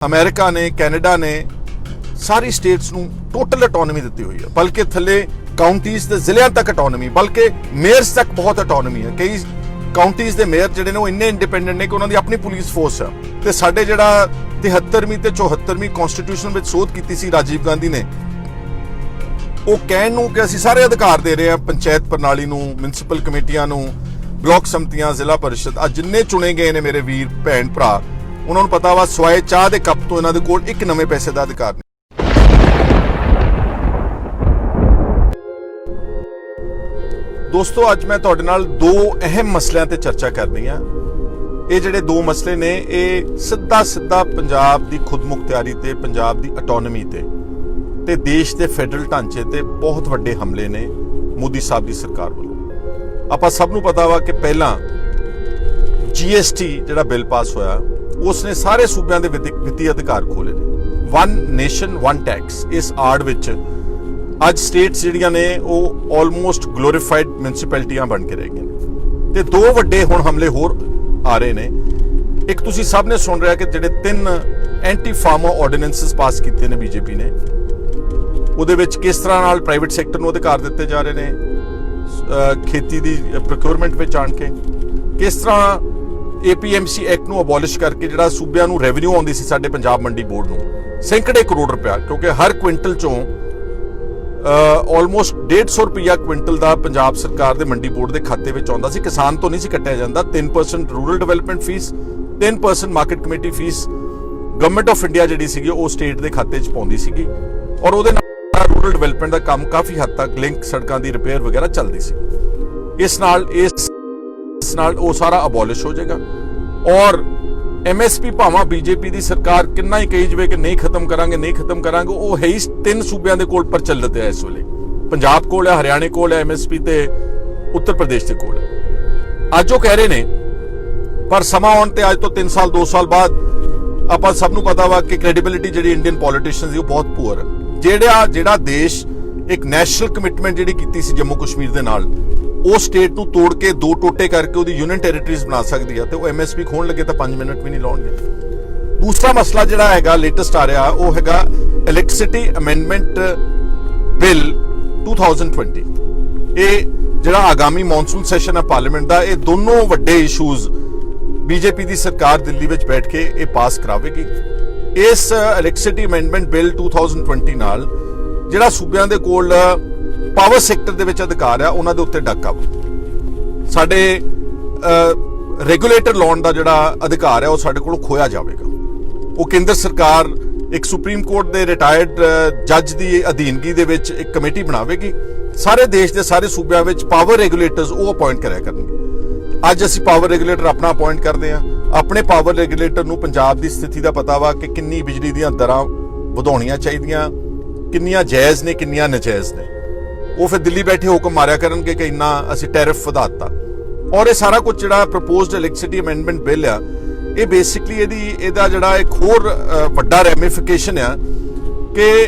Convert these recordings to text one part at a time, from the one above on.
America ਨੇ Canada ਨੇ ਸਾਰੀ status ਨੂੰ ਟੋਟਲ ਆਟੋਨਮੀ ਦਿੱਤੀ ਹੋਈ ਹੈ, ਬਲਕਿ ਥੱਲੇ ਕਾਉਂਟੀਜ਼ ਦੇ ਜ਼ਿਲ੍ਹਿਆਂ ਤੱਕ ਆਟੋਨਮੀ, ਬਲਕਿ ਮੇਅਰਸ ਤੱਕ ਬਹੁਤ ਆਟੋਨਮੀ ਹੈ। ਕਈ ਕਾਉਂਟੀਜ਼ ਦੇ ਮੇਅਰ ਜਿਹੜੇ ਨੇ ਉਹ ਇੰਨੇ ਇੰਡੀਪੈਂਡੈਂਟ ਨੇ ਕਿ ਉਹਨਾਂ ਦੀ ਆਪਣੀ ਪੁਲਿਸ ਫੋਰਸ ਹੈ। ਤੇ ਸਾਡੇ ਜਿਹੜਾ 73ਵੀਂ ਤੇ 74ਵੀਂ ਕਨਸਟੀਟਿਊਸ਼ਨ ਵਿੱਚ ਸੋਧ ਕੀਤੀ ਸੀ ਰਾਜੀਵ ਗਾਂਧੀ ਨੇ, ਉਹ ਕਹਿਣ ਨੂੰ ਕਿ ਅਸੀਂ ਸਾਰੇ ਅਧਿਕਾਰ ਦੇ ਰਹੇ ਹਾਂ ਪੰਚਾਇਤ ਪ੍ਰਣਾਲੀ ਨੂੰ, ਮਿਊਨਿਸਪਲ ਕਮੇਟੀਆਂ ਨੂੰ, ਬਲਾਕ ਸਮਤੀਆਂ, ਜ਼ਿਲ੍ਹਾ ਪਰਿਸ਼ਦ। ਅੱਜ ਜਿੰਨੇ ਚੁਣੇ ਗਏ ਨੇ ਮੇਰੇ ਵੀਰ ਭੈਣ ਭਰਾ, ਉਹਨਾਂ ਨੂੰ ਪਤਾ ਵਾ ਸਵਾਏ ਚਾਹ ਦੇ ਕੱਪ ਤੋਂ ਇਹਨਾਂ ਦੇ ਕੋਲ ਇੱਕ ਨਵੇਂ ਪੈਸੇ ਦਾ ਅਧਿਕਾਰ ਨਹੀਂ। ਦੋਸਤੋ, ਅੱਜ ਮੈਂ ਤੁਹਾਡੇ ਨਾਲ ਦੋ ਅਹਿਮ ਮਸਲਿਆਂ ਤੇ ਚਰਚਾ ਕਰਨੀ ਆ। ਇਹ ਜਿਹੜੇ ਦੋ ਮਸਲੇ ਨੇ, ਇਹ ਸਿੱਧਾ ਪੰਜਾਬ ਦੀ ਖੁਦਮੁਖਤਿਆਰੀ ਤੇ ਪੰਜਾਬ ਦੀ ਆਟੋਨਮੀ ਤੇ ਦੇਸ਼ ਦੇ ਫੈਡਰਲ ਢਾਂਚੇ ਤੇ ਬਹੁਤ ਵੱਡੇ ਹਮਲੇ ਨੇ ਮੋਦੀ ਸਾਹਿਬ ਦੀ ਸਰਕਾਰ ਵੱਲੋਂ। ਆਪਾਂ ਸਭ ਨੂੰ ਪਤਾ ਵਾ ਕਿ ਪਹਿਲਾਂ GST ਜਿਹੜਾ ਬਿੱਲ ਪਾਸ ਹੋਇਆ, ਉਸਨੇ ਸਾਰੇ ਸੂਬਿਆਂ ਦੇ ਵਿੱਤੀ ਅਧਿਕਾਰ ਖੋਲੇ ਨੇ। ਵਨ ਨੇਸ਼ਨ ਵਨ ਟੈਕਸ, ਇਸ ਆੜ ਵਿੱਚ ਅੱਜ ਸਟੇਟਸ ਜਿਹੜੀਆਂ ਨੇ ਉਹ ਆਲਮੋਸਟ ਗਲੋਰੀਫਾਈਡ ਮਿਊਨਿਸਪੈਲਿਟੀਆਂ ਬਣ ਕੇ ਰਹਿ ਗਈਆਂ ਨੇ। ਤੇ ਦੋ ਵੱਡੇ ਹੁਣ ਹਮਲੇ ਹੋਰ ਆ ਰਹੇ ਨੇ। ਇੱਕ ਤੁਸੀਂ ਸਭ ਨੇ ਸੁਣ ਰਿਹਾ ਕਿ ਜਿਹੜੇ 3 ਐਂਟੀ ਫਾਰਮਰ ਆਰਡੀਨੈਂਸਸ ਪਾਸ ਕੀਤੇ ਨੇ ਬੀਜੇਪੀ ਨੇ, ਉਹਦੇ ਵਿੱਚ ਕਿਸ ਤਰ੍ਹਾਂ ਨਾਲ ਪ੍ਰਾਈਵੇਟ ਸੈਕਟਰ ਨੂੰ ਅਧਿਕਾਰ ਦਿੱਤੇ ਜਾ ਰਹੇ ਨੇ ਖੇਤੀ ਦੀ ਪ੍ਰੋਕਿਉਰਮੈਂਟ ਵਿੱਚ ਆਣ ਕੇ, ਕਿਸ ਤਰ੍ਹਾਂ APMC ਐਕਟ ਨੂੰ ਅਬੋਲਿਸ਼ ਕਰਕੇ ਜਿਹੜਾ ਸੂਬਿਆਂ ਨੂੰ ਰੈਵਨਿਊ ਆਉਂਦੀ ਸੀ ਸਾਡੇ ਪੰਜਾਬ ਮੰਡੀ ਬੋਰਡ ਨੂੰ ਸੈਂਕੜੇ ਕਰੋੜ ਰੁਪਇਆ, ਕਿਉਂਕਿ ਹਰ ਕੁਇੰਟਲ ਚੋਂ ਆਲਮੋਸਟ 150 ਰੁਪਇਆ ਕੁਇੰਟਲ ਦਾ ਪੰਜਾਬ ਸਰਕਾਰ ਦੇ ਮੰਡੀ ਬੋਰਡ ਦੇ ਖਾਤੇ ਵਿੱਚ ਆਉਂਦਾ ਸੀ। ਕਿਸਾਨ ਤੋਂ ਨਹੀਂ ਸੀ ਕੱਟਿਆ ਜਾਂਦਾ। 3% rural development fee, 10% market committee fee government of India ਜਿਹੜੀ ਸੀਗੀ ਉਹ ਸਟੇਟ ਦੇ ਖਾਤੇ 'ਚ ਪਾਉਂਦੀ ਸੀਗੀ, ਔਰ ਉਹਦੇ ਨਾਲ ਰੂਰਲ ਡਿਵੈਲਪਮੈਂਟ ਦਾ ਕੰਮ ਕਾਫੀ ਹੱਦ ਤੱਕ ਲਿੰਕ ਸੜਕਾਂ ਦੀ ਰਿਪੇਅਰ ਵਗੈਰਾ ਚੱਲਦੀ ਸੀ। ਇਸ ਨਾਲ ਉਹ ਸਾਰਾ ਅਬੋਲਿਸ਼ ਹੋ ਜਾਏਗਾ। ਔਰ MSP ਭਾਵਾਂ ਬੀਜੇਪੀ ਦੀ ਸਰਕਾਰ ਕਿੰਨਾ ਹੀ ਕਹੀ ਜਾਵੇ ਕਿ ਨਹੀਂ ਖਤਮ ਕਰਾਂਗੇ, ਉਹ ਹੈ ਹੀ 3 ਸੂਬਿਆਂ ਦੇ ਕੋਲ ਪ੍ਰਚਲਿਤ ਹੈ ਇਸ ਵੇਲੇ। ਪੰਜਾਬ ਕੋਲ ਹੈ, ਹਰਿਆਣੇ ਕੋਲ ਹੈ MSP, ਤੇ ਉੱਤਰ ਪ੍ਰਦੇਸ਼ ਦੇ ਕੋਲ ਹੈ। ਅੱਜ ਉਹ ਕਹਿ ਰਹੇ ਨੇ, ਪਰ ਸਮਾਂ ਆਉਣ ਤੇ ਅੱਜ ਤੋਂ 3 ਸਾਲ 2 ਸਾਲ ਬਾਅਦ ਆਪਾਂ ਸਭ ਨੂੰ ਪਤਾ ਵਾ ਕਿ ਕ੍ਰੈਡੀਬਿਲਿਟੀ ਜਿਹੜੀ ਇੰਡੀਅਨ ਪੋਲੀਟੀਸ਼ੀਅਨਸ ਦੀ ਉਹ ਬਹੁਤ ਪੂਅਰ ਹੈ। ਜਿਹੜਾ ਦੇਸ਼ ਇੱਕ ਨੈਸ਼ਨਲ ਕਮਿਟਮੈਂਟ ਜਿਹੜੀ ਕੀਤੀ ਸੀ ਜੰਮੂ ਕਸ਼ਮੀਰ ਦੇ ਨਾਲ, ਉਹ ਸਟੇਟ ਨੂੰ ਤੋੜ ਕੇ 2 ਟੋਟੇ ਕਰਕੇ ਉਹਦੀ ਯੂਨੀਅਨ ਟੈਰੀਟਰੀਜ਼ ਬਣਾ ਸਕਦੀ ਆ, ਤੇ ਉਹ MSP ਖੋਣ ਲੱਗੇ ਤਾਂ 5 ਮਿੰਟ ਵੀ ਨਹੀਂ ਲਾਉਣਗੇ। ਦੂਸਰਾ ਮਸਲਾ ਜਿਹੜਾ ਹੈਗਾ ਲੇਟੈਸਟ ਆ ਰਿਹਾ, ਉਹ ਹੈਗਾ ਇਲੈਕਟ੍ਰਿਸਿਟੀ ਅਮੈਂਡਮੈਂਟ ਬਿੱਲ 2020। ਇਹ ਜਿਹੜਾ ਆਗਾਮੀ ਮੌਨਸੂਨ ਸੈਸ਼ਨ ਹੈ ਪਾਰਲੀਮੈਂਟ ਦਾ, ਇਹ ਦੋਨੋਂ ਵੱਡੇ ਇਸ਼ੂਜ਼ ਬੀਜੇਪੀ ਦੀ ਸਰਕਾਰ ਦਿੱਲੀ ਵਿੱਚ ਬੈਠ ਕੇ ਇਹ ਪਾਸ ਕਰਾਵੇਗੀ। ਇਸ ਇਲੈਕਟ੍ਰਿਸਿਟੀ ਅਮੈਂਡਮੈਂਟ ਬਿੱਲ 2020 ਨਾਲ ਜਿਹੜਾ ਸੂਬਿਆਂ ਦੇ ਕੋਲ ਪਾਵਰ ਸੈਕਟਰ ਦੇ ਵਿੱਚ ਅਧਿਕਾਰ ਆ, ਉਹਨਾਂ ਦੇ ਉੱਤੇ ਡਾਕਾ ਸਾਡੇ ਰੈਗੂਲੇਟਰ ਲਾਉਣ ਦਾ ਜਿਹੜਾ ਅਧਿਕਾਰ ਹੈ ਉਹ ਸਾਡੇ ਕੋਲ ਖੋਇਆ ਜਾਵੇਗਾ। ਉਹ ਕੇਂਦਰ ਸਰਕਾਰ ਇੱਕ ਸੁਪਰੀਮ ਕੋਰਟ ਦੇ ਰਿਟਾਇਰਡ ਜੱਜ ਦੀ ਅਧੀਨਗੀ ਦੇ ਵਿੱਚ ਇੱਕ ਕਮੇਟੀ ਬਣਾਵੇਗੀ। ਸਾਰੇ ਦੇਸ਼ ਦੇ ਸਾਰੇ ਸੂਬਿਆਂ ਵਿੱਚ ਪਾਵਰ ਰੈਗੂਲੇਟਰਸ ਉਹ ਅਪਾਇੰਟ ਕਰਿਆ ਕਰਨਗੇ। ਅੱਜ ਅਸੀਂ ਪਾਵਰ ਰੈਗੂਲੇਟਰ ਆਪਣਾ ਅਪਾਇੰਟ ਕਰਦੇ ਹਾਂ। ਆਪਣੇ ਪਾਵਰ ਰੈਗੂਲੇਟਰ ਨੂੰ ਪੰਜਾਬ ਦੀ ਸਥਿਤੀ ਦਾ ਪਤਾ ਵਾ ਕਿ ਕਿੰਨੀ ਬਿਜਲੀ ਦੀਆਂ ਦਰਾਂ ਵਧਾਉਣੀਆਂ ਚਾਹੀਦੀਆਂ, ਕਿੰਨੀਆਂ ਜਾਇਜ਼ ਨੇ, ਕਿੰਨੀਆਂ ਨਜਾਇਜ਼ ਨੇ। ਉਹ ਫਿਰ ਦਿੱਲੀ ਬੈਠੇ ਹੁਕਮ ਮਾਰਿਆ ਕਰਨਗੇ ਕਿ ਇੰਨਾ ਅਸੀਂ ਟੈਰਿਫ ਵਧਾ ਦਿੱਤਾ। ਔਰ ਇਹ ਸਾਰਾ ਕੁਝ ਜਿਹੜਾ ਪ੍ਰਪੋਜ਼ਡ ਇਲੈਕਟ੍ਰਿਸਿਟੀ ਅਮੈਂਡਮੈਂਟ ਬਿੱਲ ਆ, ਇਹ ਬੇਸਿਕਲੀ ਇਹਦਾ ਜਿਹੜਾ ਇੱਕ ਹੋਰ ਵੱਡਾ ਰੈਮੀਫਿਕੇਸ਼ਨ ਆ ਕਿ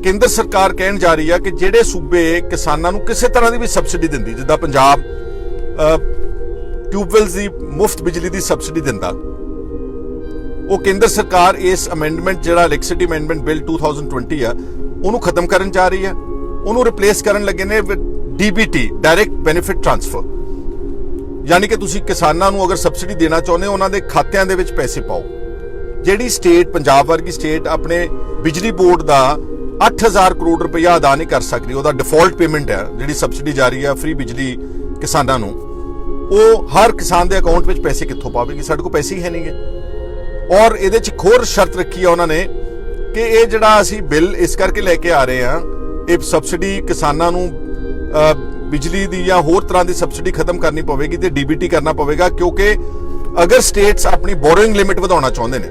ਕੇਂਦਰ ਸਰਕਾਰ ਕਹਿਣ ਜਾ ਰਹੀ ਆ ਕਿ ਜਿਹੜੇ ਸੂਬੇ ਕਿਸਾਨਾਂ ਨੂੰ ਕਿਸੇ ਤਰ੍ਹਾਂ ਦੀ ਵੀ ਸਬਸਿਡੀ ਦਿੰਦੀ, ਜਿੱਦਾਂ ਪੰਜਾਬ ਟਿਊਬਵੈਲਸ ਦੀ ਮੁਫਤ ਬਿਜਲੀ ਦੀ ਸਬਸਿਡੀ ਦਿੰਦਾ, ਉਹ ਕੇਂਦਰ ਸਰਕਾਰ ਇਸ ਅਮੈਂਡਮੈਂਟ ਜਿਹੜਾ ਇਲੈਕਟ੍ਰਿਸਿਟੀ ਅਮੈਂਡਮੈਂਟ ਬਿੱਲ 2020 ਆ, ਉਹਨੂੰ ਖਤਮ ਕਰਨ ਜਾ ਰਹੀ ਆ। ਉਹਨੂੰ ਰਿਪਲੇਸ ਕਰਨ ਲੱਗੇ ਨੇ DBT, ਡਾਇਰੈਕਟ ਬੈਨੀਫਿਟ ਟ੍ਰਾਂਸਫਰ। ਯਾਨੀ ਕਿ ਤੁਸੀਂ ਕਿਸਾਨਾਂ ਨੂੰ ਅਗਰ ਸਬਸਿਡੀ ਦੇਣਾ ਚਾਹੁੰਦੇ ਹੋ, ਉਹਨਾਂ ਦੇ ਖਾਤਿਆਂ ਦੇ ਵਿੱਚ ਪੈਸੇ ਪਾਓ। ਜਿਹੜੀ ਸਟੇਟ, ਪੰਜਾਬ ਵਰਗੀ ਸਟੇਟ, ਆਪਣੇ ਬਿਜਲੀ ਬੋਰਡ ਦਾ 8000 ਕਰੋੜ ਰੁਪਇਆ ਅਦਾ ਨਹੀਂ ਕਰ ਸਕਦੀ, ਉਹਦਾ ਡਿਫਾਲਟ ਪੇਮੈਂਟ ਹੈ ਜਿਹੜੀ ਸਬਸਿਡੀ ਜਾਰੀ ਹੈ ਫ੍ਰੀ ਬਿਜਲੀ ਕਿਸਾਨਾਂ ਨੂੰ, ਉਹ ਹਰ ਕਿਸਾਨ ਦੇ ਅਕਾਊਂਟ ਵਿੱਚ ਪੈਸੇ ਕਿੱਥੋਂ ਪਾਵੇਗੀ? ਸਾਡੇ ਕੋਲ ਪੈਸੇ ਹੀ ਹੈ ਨਹੀਂਗੇ। ਔਰ ਇਹਦੇ 'ਚ ਇੱਕ ਹੋਰ ਸ਼ਰਤ ਰੱਖੀ ਆ ਉਹਨਾਂ ਨੇ ਕਿ ਇਹ ਜਿਹੜਾ ਅਸੀਂ ਬਿੱਲ ਇਸ ਕਰਕੇ ਲੈ ਕੇ ਆ ਰਹੇ ਹਾਂ, ਇਹ ਸਬਸਿਡੀ ਕਿਸਾਨਾਂ ਨੂੰ ਬਿਜਲੀ ਦੀ ਜਾਂ ਹੋਰ ਤਰ੍ਹਾਂ ਦੀ ਸਬਸਿਡੀ ਖਤਮ ਕਰਨੀ ਪਵੇਗੀ ਤੇ DBT ਕਰਨਾ ਪਵੇਗਾ, ਕਿਉਂਕਿ ਅਗਰ ਸਟੇਟਸ ਆਪਣੀ ਬੋਰੋਇੰਗ ਲਿਮਿਟ ਵਧਾਉਣਾ ਚਾਹੁੰਦੇ ਨੇ,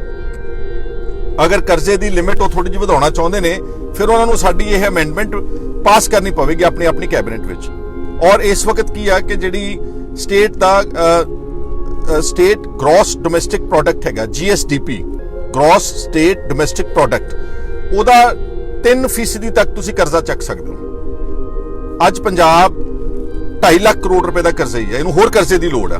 ਅਗਰ ਕਰਜ਼ੇ ਦੀ ਲਿਮਿਟ ਉਹ ਥੋੜੀ ਜਿਹੀ ਵਧਾਉਣਾ ਚਾਹੁੰਦੇ ਨੇ, ਫਿਰ ਉਹਨਾਂ ਨੂੰ ਸਾਡੀ ਇਹ ਅਮੈਂਡਮੈਂਟ ਪਾਸ ਕਰਨੀ ਪਵੇਗੀ ਆਪਣੀ ਕੈਬਨਿਟ ਵਿੱਚ। ਔਰ ਇਸ ਵਕਤ ਕੀ ਆ ਕਿ ਜਿਹੜੀ ਸਟੇਟ ਦਾ ਸਟੇਟ ਗ੍ਰੋਸ ਡੋਮੈਸਟਿਕ ਪ੍ਰੋਡਕਟ ਹੈਗਾ, GSDP, gross state domestic product, ਉਹਦਾ 3% ਤੱਕ ਤੁਸੀਂ ਕਰਜ਼ਾ ਚੱਕ ਸਕਦੇ ਹੋ। ਅੱਜ ਪੰਜਾਬ 2.5 ਲੱਖ ਕਰੋੜ ਰੁਪਏ ਦਾ ਕਰਜ਼ਾ ਹੀ ਹੈ, ਇਹਨੂੰ ਹੋਰ ਕਰਜ਼ੇ ਦੀ ਲੋੜ ਹੈ।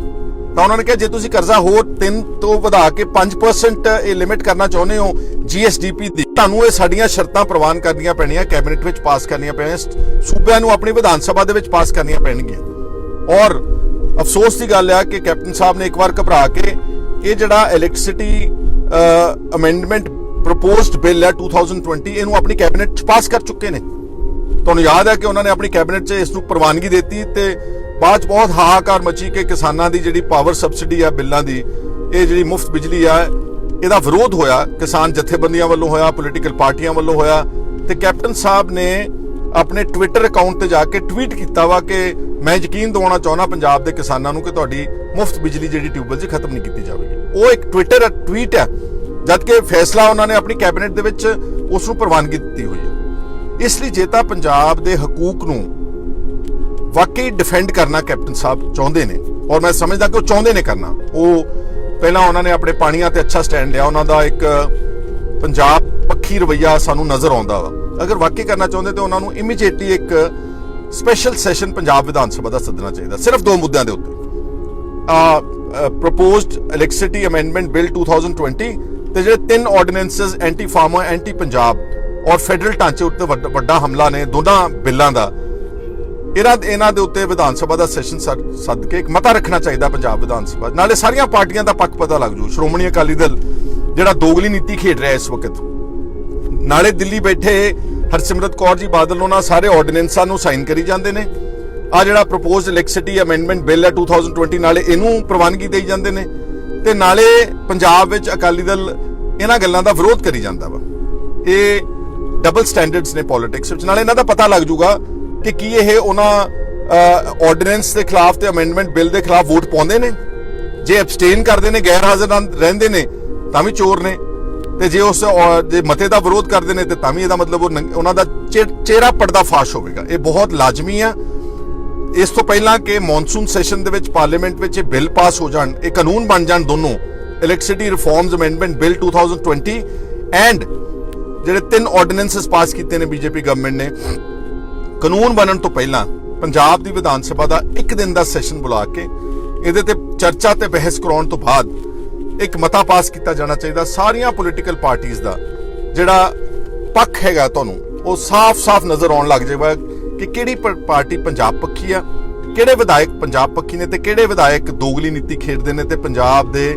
ਤਾਂ ਉਹਨਾਂ ਨੇ ਕਿਹਾ ਜੇ ਤੁਸੀਂ ਕਰਜ਼ਾ ਹੋਰ 3 ਤੋਂ ਵਧਾ ਕੇ 5% ਇਹ ਲਿਮਿਟ ਕਰਨਾ ਚਾਹੁੰਦੇ ਹੋ GSDP ਦੀ, ਤੁਹਾਨੂੰ ਇਹ ਸਾਡੀਆਂ ਸ਼ਰਤਾਂ ਪ੍ਰਵਾਨ ਕਰਨੀਆਂ ਪੈਣੀਆਂ, ਕੈਬਨਿਟ ਵਿੱਚ ਪਾਸ ਕਰਨੀਆਂ ਪੈਣੀਆਂ, ਸੂਬਿਆਂ ਨੂੰ ਆਪਣੀ ਵਿਧਾਨ ਸਭਾ ਦੇ ਵਿੱਚ ਪਾਸ ਕਰਨੀਆਂ ਪੈਣਗੀਆਂ। ਔਰ ਅਫਸੋਸ ਦੀ ਗੱਲ ਆ ਕਿ ਕੈਪਟਨ ਸਾਹਿਬ ਨੇ ਇੱਕ ਵਾਰ ਘਬਰਾ ਕੇ ਇਹ ਜਿਹੜਾ ਇਲੈਕਟ੍ਰਿਸਿਟੀ ਅਮੈਂਡਮੈਂਟ ਪ੍ਰਪੋਜ਼ਡ ਬਿੱਲ ਹੈ 2020 ਇਹਨੂੰ ਆਪਣੀ ਕੈਬਨਿਟ 'ਚ ਪਾਸ ਕਰ ਚੁੱਕੇ ਨੇ। ਤੁਹਾਨੂੰ ਯਾਦ ਹੈ ਕਿ ਉਹਨਾਂ ਨੇ ਆਪਣੀ ਕੈਬਨਿਟ 'ਚ ਇਸ ਨੂੰ ਪ੍ਰਵਾਨਗੀ ਦਿੱਤੀ ਤੇ ਬਾਅਦ 'ਚ ਬਹੁਤ ਹਾਹਾਕਾਰ ਮਚੀ ਕਿ ਕਿਸਾਨਾਂ ਦੀ ਜਿਹੜੀ ਪਾਵਰ ਸਬਸਿਡੀ ਆ ਬਿੱਲਾਂ ਦੀ, ਇਹ ਜਿਹੜੀ ਮੁਫਤ ਬਿਜਲੀ ਆ, ਇਹਦਾ ਵਿਰੋਧ ਹੋਇਆ, ਕਿਸਾਨ ਜਥੇਬੰਦੀਆਂ ਵੱਲੋਂ ਹੋਇਆ, ਪੋਲੀਟੀਕਲ ਪਾਰਟੀਆਂ ਵੱਲੋਂ ਹੋਇਆ ਤੇ ਕੈਪਟਨ ਸਾਹਿਬ ਨੇ ਆਪਣੇ ਟਵਿੱਟਰ ਅਕਾਊਂਟ ਤੇ ਜਾ ਕੇ ਟਵੀਟ ਕੀਤਾ ਵਾ ਕਿ ਮੈਂ ਯਕੀਨ ਦਿਵਾਉਣਾ ਚਾਹੁੰਦਾ ਪੰਜਾਬ ਦੇ ਕਿਸਾਨਾਂ ਨੂੰ ਕਿ ਤੁਹਾਡੀ ਮੁਫਤ ਬਿਜਲੀ ਜਿਹੜੀ ਟਿਊਬਵੈੱਲ 'ਚ ਖਤਮ ਨਹੀਂ ਕੀਤੀ ਜਾਵੇਗੀ। ਉਹ ਇੱਕ ਟਵਿੱਟਰ ਟਵੀਟ ਹੈ, ਜਦਕਿ ਫੈਸਲਾ ਉਹਨਾਂ ਨੇ ਆਪਣੀ ਕੈਬਨਿਟ ਦੇ ਵਿੱਚ ਉਸ ਨੂੰ ਪ੍ਰਵਾਨਗੀ ਦਿੱਤੀ ਹੋਈ ਹੈ। ਇਸ ਲਈ ਜੇ ਤਾਂ ਪੰਜਾਬ ਦੇ ਹਕੂਕ ਨੂੰ ਵਾਕਈ ਡਿਫੈਂਡ ਕਰਨਾ ਕੈਪਟਨ ਸਾਹਿਬ ਚਾਹੁੰਦੇ ਨੇ, ਔਰ ਮੈਂ ਸਮਝਦਾ ਕਿ ਉਹ ਚਾਹੁੰਦੇ ਨੇ ਕਰਨਾ, ਉਹ ਪਹਿਲਾਂ ਉਹਨਾਂ ਨੇ ਆਪਣੇ ਪਾਣੀਆਂ ਤੇ ਅੱਛਾ ਸਟੈਂਡ ਲਿਆ, ਉਹਨਾਂ ਦਾ ਇੱਕ ਪੰਜਾਬ ਪੱਖੀ ਰਵੱਈਆ ਸਾਨੂੰ ਨਜ਼ਰ ਆਉਂਦਾ ਵਾ। ਅਗਰ ਵਾਕਈ ਕਰਨਾ ਚਾਹੁੰਦੇ ਤਾਂ ਉਹਨਾਂ ਨੂੰ ਇਮੀਡੀਏਟਲੀ ਇੱਕ ਸਪੈਸ਼ਲ ਸੈਸ਼ਨ ਪੰਜਾਬ ਵਿਧਾਨ ਸਭਾ ਦਾ ਸੱਦਣਾ ਚਾਹੀਦਾ, ਸਿਰਫ 2 ਮੁੱਦਿਆਂ ਦੇ ਉੱਤੇ, ਪ੍ਰਪੋਜ਼ਡ ਇਲੈਕਟ੍ਰਿਸਿਟੀ ਅਮੈਂਡਮੈਂਟ ਬਿੱਲ 2020 ਤੇ ਜਿਹੜੇ 3 ordinances anti farmer, anti Punjab ਔਰ ਫੈਡਰਲ ਢਾਂਚੇ ਉੱਤੇ ਵੱਡਾ ਹਮਲਾ ਨੇ ਦੋਨਾਂ ਬਿੱਲਾਂ ਦਾ, ਇਹਨਾਂ ਦੇ ਉੱਤੇ ਵਿਧਾਨ ਸਭਾ ਦਾ ਸੈਸ਼ਨ ਸੱਦ ਕੇ ਇੱਕ ਮਤਾ ਰੱਖਣਾ ਚਾਹੀਦਾ ਪੰਜਾਬ ਵਿਧਾਨ ਸਭਾ। ਨਾਲੇ ਸਾਰੀਆਂ ਪਾਰਟੀਆਂ ਦਾ ਪੱਖ ਪਤਾ ਲੱਗ ਜੂ। ਸ਼੍ਰੋਮਣੀ ਅਕਾਲੀ ਦਲ ਜਿਹੜਾ ਦੋਗਲੀ ਨੀਤੀ ਖੇਡ ਰਿਹਾ ਇਸ ਵਕਤ, ਨਾਲੇ ਦਿੱਲੀ ਬੈਠੇ ਹਰਸਿਮਰਤ ਕੌਰ ਜੀ ਬਾਦਲ ਉਹਨਾਂ ਸਾਰੇ ਆਰਡੀਨੈਂਸਾਂ ਨੂੰ ਸਾਈਨ ਕਰੀ ਜਾਂਦੇ ਨੇ, ਆ ਜਿਹੜਾ ਪ੍ਰਪੋਜ਼ਡ ਇਲੈਕਟ੍ਰਿਸਿਟੀ ਅਮੈਂਡਮੈਂਟ ਬਿੱਲ ਹੈ 2020 ਨਾਲੇ ਇਹਨੂੰ ਪ੍ਰਵਾਨਗੀ ਦੇਈ ਜਾਂਦੇ ਨੇ ਤੇ ਨਾਲੇ ਪੰਜਾਬ ਵਿੱਚ ਅਕਾਲੀ ਦਲ ਇਹਨਾਂ ਗੱਲਾਂ ਦਾ ਵਿਰੋਧ ਕਰੀ ਜਾਂਦਾ ਵਾ। ਇਹ ਡਬਲ ਸਟੈਂਡਰਡਸ ਨੇ ਪੋਲਿਟਿਕਸ ਵਿੱਚ। ਨਾਲੇ ਇਹਨਾਂ ਦਾ ਪਤਾ ਲੱਗ ਜੂਗਾ ਕਿ ਕੀ ਇਹ ਉਹਨਾਂ ਆਰਡੀਨੈਂਸ ਦੇ ਖਿਲਾਫ ਤੇ ਅਮੈਂਡਮੈਂਟ ਬਿੱਲ ਦੇ ਖਿਲਾਫ ਵੋਟ ਪਾਉਂਦੇ ਨੇ। ਜੇ ਐਬਸਟੇਨ ਕਰਦੇ ਨੇ, ਗੈਰ ਹਾਜ਼ਰ ਰਹਿੰਦੇ ਨੇ, ਤਾਂ ਵੀ ਚੋਰ ਨੇ, ਤੇ ਜੇ ਮਤੇ ਦਾ ਵਿਰੋਧ ਕਰਦੇ ਨੇ ਤੇ ਤਾਂ ਵੀ ਇਹਦਾ ਮਤਲਬ ਉਹਨਾਂ ਦਾ ਚਿਹਰਾ ਪਰਦਾ ਫਾਸ਼ ਹੋਵੇਗਾ। ਇਹ ਬਹੁਤ ਲਾਜ਼ਮੀ ਆ। ਇਸ ਤੋਂ ਪਹਿਲਾਂ ਕਿ ਮੌਨਸੂਨ ਸੈਸ਼ਨ ਦੇ ਵਿੱਚ ਪਾਰਲੀਮੈਂਟ ਵਿੱਚ ਇਹ ਬਿੱਲ ਪਾਸ ਹੋ ਜਾਣ, ਇਹ ਕਾਨੂੰਨ ਬਣ ਜਾਣ, ਦੋਨੋਂ electricity reforms amendment bill 2020 and ਜਿਹੜੇ 3 ਆਰਡੀਨੈਂਸਸ ਪਾਸ ਕੀਤੇ ਨੇ ਬੀਜੇਪੀ ਗਵਰਨਮੈਂਟ ਨੇ, ਕਾਨੂੰਨ ਬਣਨ ਤੋਂ ਪਹਿਲਾਂ ਪੰਜਾਬ ਦੀ ਵਿਧਾਨ ਸਭਾ ਦਾ 1 ਦਿਨ ਦਾ ਸੈਸ਼ਨ ਬੁਲਾ ਕੇ ਇਹਦੇ ਤੇ ਚਰਚਾ ਤੇ ਬਹਿਸ ਕਰਾਉਣ ਤੋਂ ਬਾਅਦ ਇੱਕ ਮਤਾ ਪਾਸ ਕੀਤਾ ਜਾਣਾ ਚਾਹੀਦਾ। ਸਾਰੀਆਂ ਪੋਲੀਟੀਕਲ ਪਾਰਟੀਆਂ ਦਾ ਜਿਹੜਾ ਪੱਖ ਹੈਗਾ ਤੁਹਾਨੂੰ ਉਹ ਸਾਫ਼-ਸਾਫ਼ ਨਜ਼ਰ ਆਉਣ ਲੱਗ ਜਾਏਗਾ ਕਿ ਕਿਹੜੀ ਪਾਰਟੀ ਪੰਜਾਬ ਪੱਖੀ ਆ, ਕਿਹੜੇ ਵਿਧਾਇਕ ਪੰਜਾਬ ਪੱਖੀ ਨੇ ਤੇ ਕਿਹੜੇ ਵਿਧਾਇਕ ਦੋਗਲੀ ਨੀਤੀ ਖੇਡਦੇ ਨੇ ਤੇ ਪੰਜਾਬ ਦੇ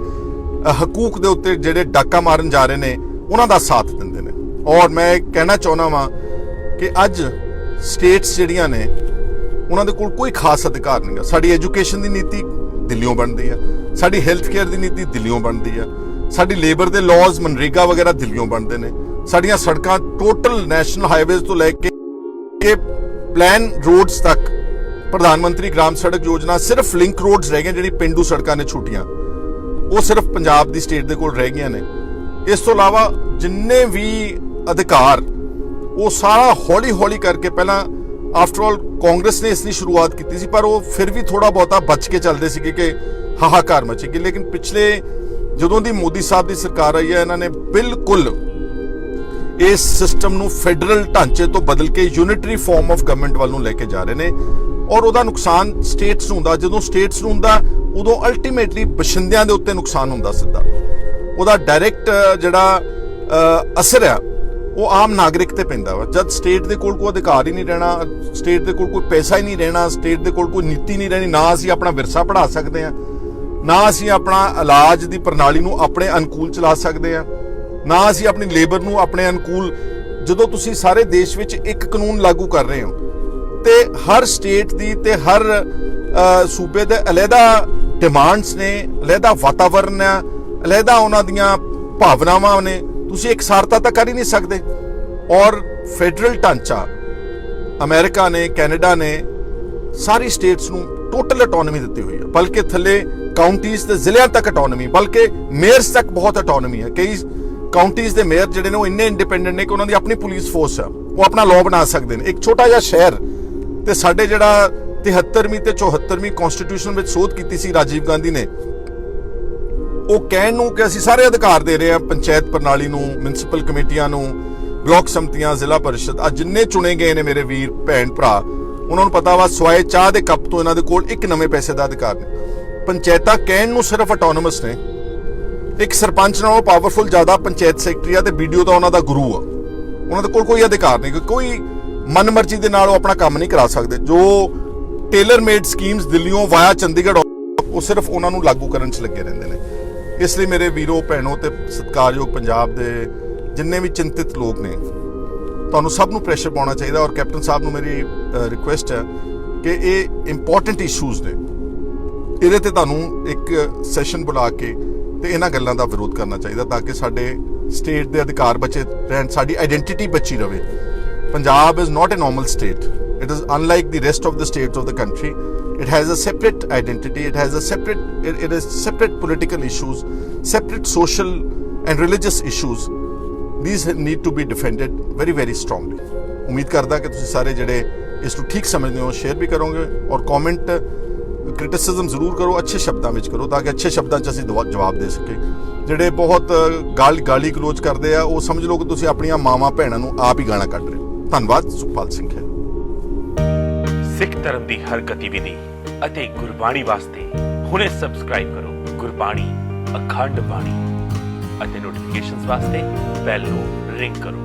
ਹਕੂਕ ਦੇ ਉੱਤੇ ਜਿਹੜੇ ਡਾਕਾ ਮਾਰਨ ਜਾ ਰਹੇ ਨੇ ਉਹਨਾਂ ਦਾ ਸਾਥ ਦਿੰਦੇ ਨੇ। ਔਰ ਮੈਂ ਕਹਿਣਾ ਚਾਹੁੰਦਾ ਵਾਂ ਕਿ ਅੱਜ ਸਟੇਟਸ ਜਿਹੜੀਆਂ ਨੇ ਉਹਨਾਂ ਦੇ ਕੋਲ ਕੋਈ ਖਾਸ ਅਧਿਕਾਰ ਨਹੀਂ ਹੈ। ਸਾਡੀ ਐਜੂਕੇਸ਼ਨ ਦੀ ਨੀਤੀ ਦਿੱਲੀੋਂ ਬਣਦੀ ਹੈ, ਸਾਡੀ ਹੈਲਥ ਕੇਅਰ ਦੀ ਨੀਤੀ ਦਿੱਲੀੋਂ ਬਣਦੀ ਹੈ, ਸਾਡੀ ਲੇਬਰ ਦੇ ਲਾਜ਼ ਮਨਰੇਗਾ ਵਗੈਰਾ ਦਿੱਲੀੋਂ ਬਣਦੇ ਨੇ, ਸਾਡੀਆਂ ਸੜਕਾਂ ਟੋਟਲ ਨੈਸ਼ਨਲ ਹਾਈਵੇਜ਼ ਤੋਂ ਲੈ ਕੇ ਪਲਾਨ ਰੋਡਸ ਤੱਕ ਪ੍ਰਧਾਨ ਮੰਤਰੀ ਗ੍ਰਾਮ ਸੜਕ ਯੋਜਨਾ ਸਿਰਫ ਲਿੰਕ ਰੋਡਸ ਰਹਿ ਗਏ, ਜਿਹੜੀ ਪਿੰਡੂ ਸੜਕਾਂ ਨੇ ਛੋਟੀਆਂ, ਉਹ ਸਿਰਫ ਪੰਜਾਬ ਦੀ ਸਟੇਟ ਦੇ ਕੋਲ ਰਹਿ ਗਈਆਂ ਨੇ। ਇਸ ਤੋਂ ਇਲਾਵਾ ਜਿੰਨੇ ਵੀ ਅਧਿਕਾਰ ਉਹ ਸਾਰਾ ਹੌਲੀ ਕਰਕੇ, ਪਹਿਲਾਂ ਆਫਟਰ ਆਲ ਕਾਂਗਰਸ ਨੇ ਇਸ ਦੀ ਸ਼ੁਰੂਆਤ ਕੀਤੀ ਸੀ ਪਰ ਉਹ ਫਿਰ ਵੀ ਥੋੜਾ ਬਹੁਤਾ ਬਚ ਕੇ ਚੱਲਦੇ ਸੀਗੇ ਕਿ ਹਾਹਾਕਾਰ ਮਚੇਗੀ। ਲੇਕਿਨ ਪਿਛਲੇ ਜਦੋਂ ਦੀ ਮੋਦੀ ਸਾਹਿਬ ਦੀ ਸਰਕਾਰ ਆਈ ਹੈ, ਇਹਨਾਂ ਨੇ ਬਿਲਕੁਲ ਇਸ ਸਿਸਟਮ ਨੂੰ ਫੈਡਰਲ ਢਾਂਚੇ ਤੋਂ ਬਦਲ ਕੇ ਯੂਨਿਟਰੀ ਫਾਰਮ ਆਫ ਗਵਰਨਮੈਂਟ ਵੱਲ ਨੂੰ ਲੈ ਕੇ ਜਾ ਰਹੇ ਨੇ ਔਰ ਉਹਦਾ ਨੁਕਸਾਨ ਸਟੇਟਸ ਨੂੰ ਹੁੰਦਾ। ਜਦੋਂ ਸਟੇਟਸ ਨੂੰ ਹੁੰਦਾ ਉਦੋਂ ਅਲਟੀਮੇਟਲੀ ਬਸ਼ਿੰਦਿਆਂ ਦੇ ਉੱਤੇ ਨੁਕਸਾਨ ਹੁੰਦਾ ਸਿੱਧਾ। ਉਹਦਾ ਡਾਇਰੈਕਟ ਜਿਹੜਾ ਅਸਰ ਆ ਉਹ ਆਮ ਨਾਗਰਿਕ ਤੇ ਪੈਂਦਾ ਵਾ। ਜਦ ਸਟੇਟ ਦੇ ਕੋਲ ਕੋਈ ਅਧਿਕਾਰ ਹੀ ਨਹੀਂ ਰਹਿਣਾ, ਸਟੇਟ ਦੇ ਕੋਲ ਕੋਈ ਪੈਸਾ ਹੀ ਨਹੀਂ ਰਹਿਣਾ, ਸਟੇਟ ਦੇ ਕੋਲ ਕੋਈ ਨੀਤੀ ਨਹੀਂ ਰਹਿਣੀ, ਨਾ ਅਸੀਂ ਆਪਣਾ ਵਿਰਸਾ ਪੜ੍ਹਾ ਸਕਦੇ ਹਾਂ, ਨਾ ਅਸੀਂ ਆਪਣਾ ਇਲਾਜ ਦੀ ਪ੍ਰਣਾਲੀ ਨੂੰ ਆਪਣੇ ਅਨੁਕੂਲ ਚਲਾ ਸਕਦੇ ਹਾਂ, ਨਾ ਅਸੀਂ ਆਪਣੀ ਲੇਬਰ ਨੂੰ ਆਪਣੇ ਅਨੁਕੂਲ। ਜਦੋਂ ਤੁਸੀਂ ਸਾਰੇ ਦੇਸ਼ ਵਿੱਚ ਇੱਕ ਕਾਨੂੰਨ ਲਾਗੂ ਕਰ ਰਹੇ ਹੋ ਤੇ ਹਰ ਸਟੇਟ ਦੀ ਤੇ ਹਰ ਸੂਬੇ ਦੇ ਅਲੱਗਾ ਡਿਮਾਂਡਸ ਨੇ, ਅਲੱਗਾ ਵਾਤਾਵਰਨ ਹੈ, ਅਲੱਗਾ ਉਹਨਾਂ ਦੀਆਂ ਭਾਵਨਾਵਾਂ ਨੇ, ਤੁਸੀਂ ਇਕਸਾਰਤਾ ਤਾਂ ਕਰ ਹੀ ਨਹੀਂ ਸਕਦੇ। ਔਰ ਫੈਡਰਲ ਢਾਂਚਾ ਅਮਰੀਕਾ ਨੇ, ਕੈਨੇਡਾ ਨੇ ਸਾਰੀ ਸਟੇਟਸ ਨੂੰ ਟੋਟਲ ਆਟੋਨਮੀ ਦਿੱਤੀ ਹੋਈ ਹੈ, ਬਲਕਿ ਥੱਲੇ ਕਾਉਂਟੀਜ਼ ਤੇ ਜ਼ਿਲ੍ਹਿਆਂ ਤੱਕ ਆਟੋਨਮੀ, ਬਲਕਿ ਮੇਅਰਸ ਤੱਕ ਬਹੁਤ ਆਟੋਨਮੀ ਹੈ। ਕਈ ਕਾਉਂਟੀਜ਼ ਦੇ ਮੇਅਰ ਜਿਹੜੇ ਨੇ ਉਹ ਇੰਨੇ ਇੰਡੀਪੈਂਡੈਂਟ ਨੇ ਕਿ ਉਹਨਾਂ ਦੀ ਆਪਣੀ ਪੁਲਿਸ ਫੋਰਸ ਹੈ, ਉਹ ਆਪਣਾ ਲਾਅ ਬਣਾ ਸਕਦੇ ਨੇ। ਇੱਕ ਛੋਟਾ ਜਿਹਾ ਸ਼ਹਿਰ ਤੇ ਸਾਡੇ ਜਿਹੜਾ 73ਵੀਂ ਤੇ 74ਵੀਂ ਕਨਸਟੀਟਿਊਸ਼ਨ ਵਿੱਚ ਸੋਧ ਕੀਤੀ ਸੀ ਰਾਜੀਵ ਗਾਂਧੀ ਨੇ, ਉਹ ਕਹਿਣ ਨੂੰ ਕਿ ਅਸੀਂ ਸਾਰੇ ਅਧਿਕਾਰ ਦੇ ਰਹੇ ਹਾਂ ਪੰਚਾਇਤ ਪ੍ਰਣਾਲੀ ਨੂੰ, ਮਿਊਨਿਸਪਲ ਕਮੇਟੀਆਂ ਨੂੰ, ਬਲਾਕ ਸੰਮਤੀਆਂ, ਜ਼ਿਲ੍ਹਾ ਪਰਿਸ਼ਦ, ਅੱਜ ਜਿੰਨੇ ਚੁਣੇ ਗਏ ਨੇ ਮੇਰੇ ਵੀਰ ਭੈਣ ਭਰਾ, ਉਹਨਾਂ ਨੂੰ ਪਤਾ ਵਾ ਸਵਾਏ ਚਾਹ ਦੇ ਕੱਪ ਤੋਂ ਇਹਨਾਂ ਦੇ ਕੋਲ ਇੱਕ ਨਵੇਂ ਪੈਸੇ ਦਾ ਅਧਿਕਾਰ ਨਹੀਂ। ਪੰਚਾਇਤਾਂ ਕਹਿਣ ਨੂੰ ਸਿਰਫ ਆਟੋਨੋਮਸ ਨੇ, ਇੱਕ ਸਰਪੰਚ ਨਾਲੋਂ ਪਾਵਰਫੁਲ ਜ਼ਿਆਦਾ ਪੰਚਾਇਤ ਸੈਕਟਰੀ ਆ ਤੇ ਵੀਡੀਓ ਤਾਂ ਉਹਨਾਂ ਦਾ ਗੁਰੂ ਆ। ਉਹਨਾਂ ਦੇ ਕੋਲ ਕੋਈ ਅਧਿਕਾਰ ਨਹੀਂ, ਕੋਈ ਮਨਮਰਜ਼ੀ ਦੇ ਨਾਲ ਉਹ ਆਪਣਾ ਕੰਮ ਨਹੀਂ ਕਰਾ ਸਕਦੇ। ਜੋ ਟੇਲਰ ਮੇਡ ਸਕੀਮਸ ਦਿੱਲੀੋਂ ਵਾਇਆ ਚੰਡੀਗੜ੍ਹ ਉਹ ਸਿਰਫ ਉਹਨਾਂ ਨੂੰ ਲਾਗੂ ਕਰਨ 'ਚ ਲੱਗੇ ਰਹਿੰਦੇ ਨੇ। ਇਸ ਲਈ ਮੇਰੇ ਵੀਰੋ ਭੈਣੋ ਤੇ ਸਤਿਕਾਰਯੋਗ ਪੰਜਾਬ ਦੇ ਜਿੰਨੇ ਵੀ ਚਿੰਤਿਤ ਲੋਕ ਨੇ, ਤੁਹਾਨੂੰ ਸਭ ਨੂੰ ਪ੍ਰੈਸ਼ਰ ਪਾਉਣਾ ਚਾਹੀਦਾ। ਔਰ ਕੈਪਟਨ ਸਾਹਿਬ ਨੂੰ ਮੇਰੀ ਰਿਕੁਐਸਟ ਹੈ ਕਿ ਇਹ ਇੰਪੋਰਟੈਂਟ ਇਸ਼ੂਜ਼ ਨੇ, ਇਹਦੇ ਤੇ ਤੁਹਾਨੂੰ ਇੱਕ ਸੈਸ਼ਨ ਬੁਲਾ ਕੇ ਤੇ ਇਹਨਾਂ ਗੱਲਾਂ ਦਾ ਵਿਰੋਧ ਕਰਨਾ ਚਾਹੀਦਾ ਤਾਂ ਕਿ ਸਾਡੇ ਸਟੇਟ ਦੇ ਅਧਿਕਾਰ ਬਚੇ ਰਹਿਣ, ਸਾਡੀ ਆਇਡੈਂਟੀਟੀ ਬਚੀ ਰਵੇ। Punjab is not a normal state, it is unlike the rest of the states of the country. It has a separate identity, it has a separate political issues, separate social and religious issues. These need to be defended very, very strongly. उम्मीद करदा कि तुसीं सारे जिहड़े इस नूं ठीक समझदे हो शेयर भी करोगे और कमेंट क्रिटिसिज्म जरूर करो, अच्छे शब्दां विच करो ताकि अच्छे शब्दां 'ਚ ਅਸੀਂ जवाब दे सके। ਜਿਹੜੇ ਬਹੁਤ ਗਾਲੀ ਗਲੋਚ ਕਰਦੇ ਆ ਉਹ ਸਮਝ ਲਓ ਕਿ ਤੁਸੀਂ ਆਪਣੀਆਂ ਮਾਵਾਂ ਭੈਣਾਂ ਨੂੰ ਆਪ ਹੀ ਗਾਲਾਂ ਕੱਢ ਰਹੇ ਹੋ। ਧੰਨਵਾਦ। ਸੁਖਪਾਲ ਸਿੰਘ ਹੈ। ਸਿੱਖ ਧਰਮ ਦੀ ਹਰ ਗਤੀਵਿਧੀ ਅਤੇ ਗੁਰਬਾਣੀ ਵਾਸਤੇ ਹੁਣੇ ਸਬਸਕ੍ਰਾਈਬ ਕਰੋ ਗੁਰਬਾਣੀ ਅਖੰਡ ਬਾਣੀ ਅਤੇ ਨੋਟੀਫਿਕੇਸ਼ਨਸ ਵਾਸਤੇ ਬੈਲ ਨੂੰ ਰਿੰਗ ਕਰੋ।